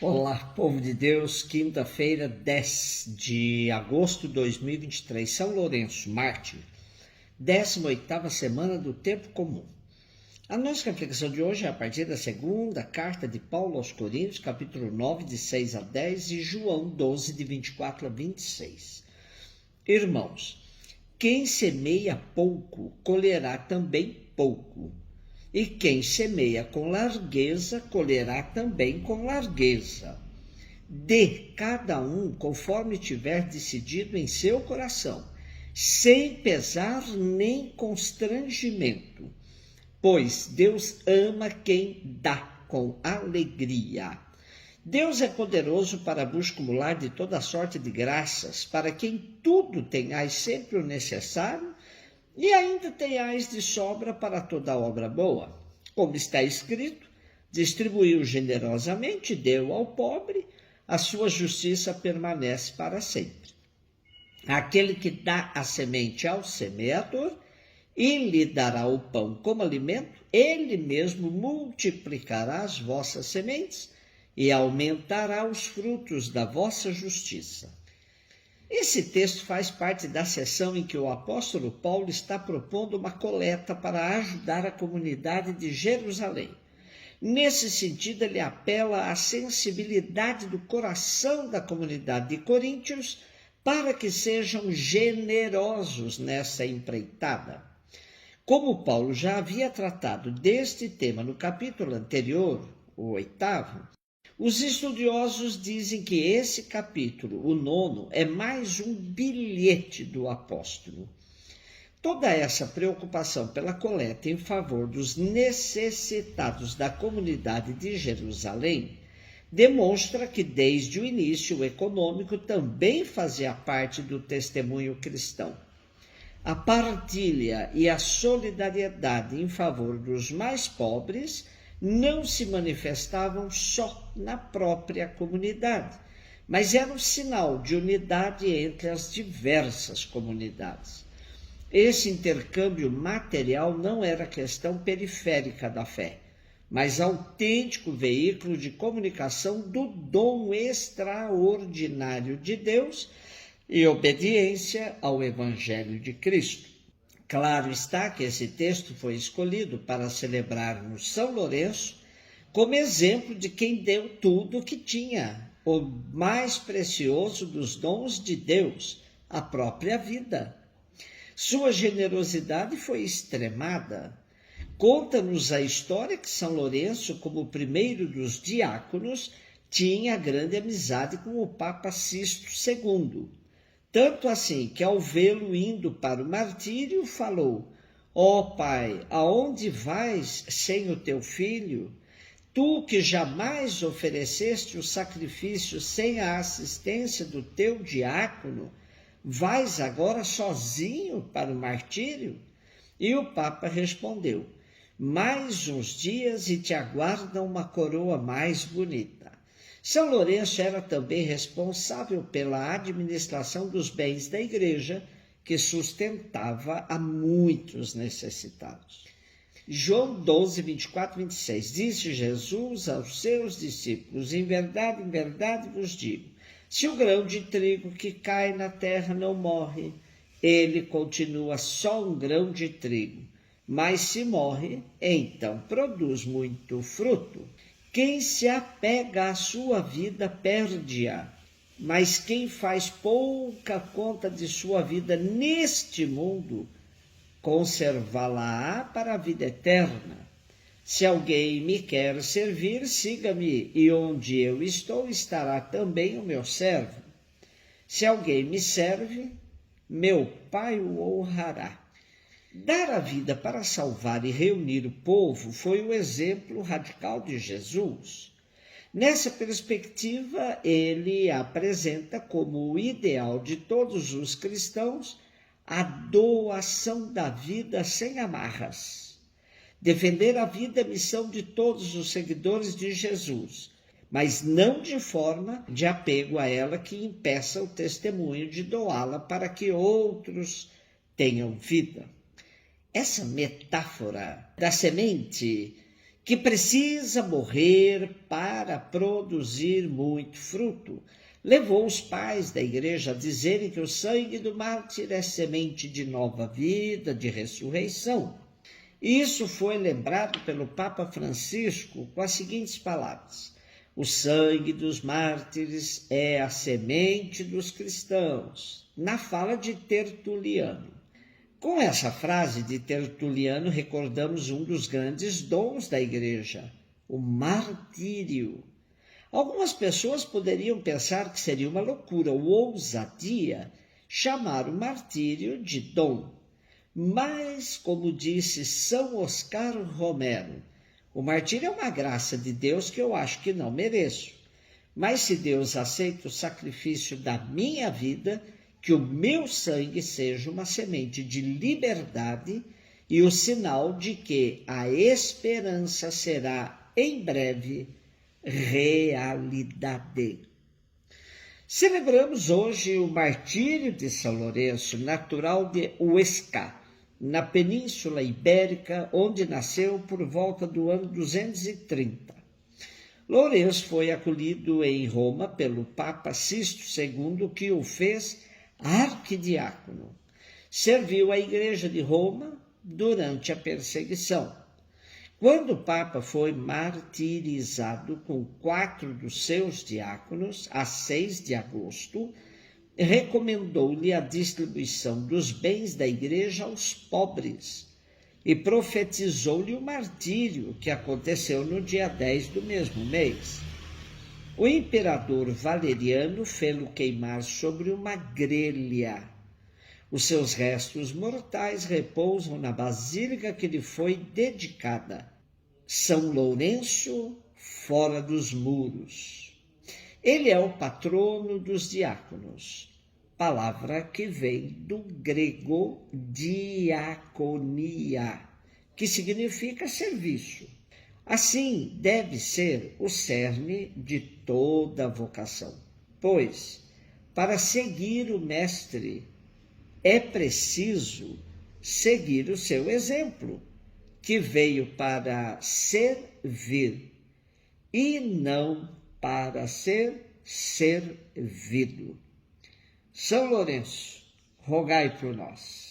Olá, povo de Deus, quinta-feira, 10 de agosto de 2023, São Lourenço, mártir, 18ª semana do tempo comum. A nossa reflexão de hoje é a partir da segunda carta de Paulo aos Coríntios, capítulo 9, de 6 a 10, e João 12, de 24 a 26. Irmãos, quem semeia pouco, colherá também pouco. E quem semeia com largueza, colherá também com largueza. Dê cada um conforme tiver decidido em seu coração, sem pesar nem constrangimento, pois Deus ama quem dá com alegria. Deus é poderoso para vos acumular de toda sorte de graças, para que em tudo tenhais sempre o necessário, e ainda tenhais de sobra para toda obra boa. Como está escrito, distribuiu generosamente, deu ao pobre, a sua justiça permanece para sempre. Aquele que dá a semente ao semeador e lhe dará o pão como alimento, ele mesmo multiplicará as vossas sementes e aumentará os frutos da vossa justiça. Esse texto faz parte da sessão em que o apóstolo Paulo está propondo uma coleta para ajudar a comunidade de Jerusalém. Nesse sentido, ele apela à sensibilidade do coração da comunidade de Coríntios para que sejam generosos nessa empreitada. Como Paulo já havia tratado deste tema no capítulo anterior, o 8º, os estudiosos dizem que esse capítulo, o 9º, é mais um bilhete do apóstolo. Toda essa preocupação pela coleta em favor dos necessitados da comunidade de Jerusalém demonstra que desde o início o econômico também fazia parte do testemunho cristão. A partilha e a solidariedade em favor dos mais pobres não se manifestavam só na própria comunidade, mas era um sinal de unidade entre as diversas comunidades. Esse intercâmbio material não era questão periférica da fé, mas autêntico veículo de comunicação do dom extraordinário de Deus e obediência ao Evangelho de Cristo. Claro está que esse texto foi escolhido para celebrarmos São Lourenço como exemplo de quem deu tudo o que tinha, o mais precioso dos dons de Deus, a própria vida. Sua generosidade foi extremada. Conta-nos a história que São Lourenço, como o primeiro dos diáconos, tinha grande amizade com o Papa Sisto II. Tanto assim que, ao vê-lo indo para o martírio, falou: ó Pai, aonde vais sem o teu filho? Tu que jamais ofereceste o sacrifício sem a assistência do teu diácono, vais agora sozinho para o martírio? E o Papa respondeu: mais uns dias e te aguarda uma coroa mais bonita. São Lourenço era também responsável pela administração dos bens da igreja, que sustentava a muitos necessitados. João 12, 24, 26. Disse Jesus aos seus discípulos: em verdade vos digo, se o grão de trigo que cai na terra não morre, ele continua só um grão de trigo, mas se morre, então produz muito fruto. Quem se apega à sua vida perde-a, mas quem faz pouca conta de sua vida neste mundo, conservá-la-á para a vida eterna. Se alguém me quer servir, siga-me, e onde eu estou estará também o meu servo. Se alguém me serve, meu Pai o honrará. Dar a vida para salvar e reunir o povo foi o exemplo radical de Jesus. Nessa perspectiva, ele apresenta como o ideal de todos os cristãos a doação da vida sem amarras. Defender a vida é missão de todos os seguidores de Jesus, mas não de forma de apego a ela que impeça o testemunho de doá-la para que outros tenham vida. Essa metáfora da semente que precisa morrer para produzir muito fruto, levou os pais da igreja a dizerem que o sangue do mártir é semente de nova vida, de ressurreição. Isso foi lembrado pelo Papa Francisco com as seguintes palavras: o sangue dos mártires é a semente dos cristãos, na fala de Tertuliano. Com essa frase de Tertuliano, recordamos um dos grandes dons da igreja, o martírio. Algumas pessoas poderiam pensar que seria uma loucura ou ousadia chamar o martírio de dom. Mas, como disse São Oscar Romero, o martírio é uma graça de Deus que eu acho que não mereço. Mas se Deus aceita o sacrifício da minha vida, que o meu sangue seja uma semente de liberdade e o sinal de que a esperança será em breve realidade. Celebramos hoje o martírio de São Lourenço, natural de Huesca, na Península Ibérica, onde nasceu por volta do ano 230. Lourenço foi acolhido em Roma pelo Papa Sisto II, que o fez arquidiácono. Serviu a Igreja de Roma durante a perseguição. Quando o Papa foi martirizado com 4 dos seus diáconos, a 6 de agosto, recomendou-lhe a distribuição dos bens da Igreja aos pobres e profetizou-lhe o martírio, que aconteceu no dia 10 do mesmo mês. O imperador Valeriano fê-lo queimar sobre uma grelha. Os seus restos mortais repousam na basílica que lhe foi dedicada, São Lourenço, fora dos muros. Ele é o patrono dos diáconos, palavra que vem do grego diaconia, que significa serviço. Assim deve ser o cerne de toda vocação, pois, para seguir o Mestre, é preciso seguir o seu exemplo, que veio para servir e não para ser servido. São Lourenço, rogai por nós.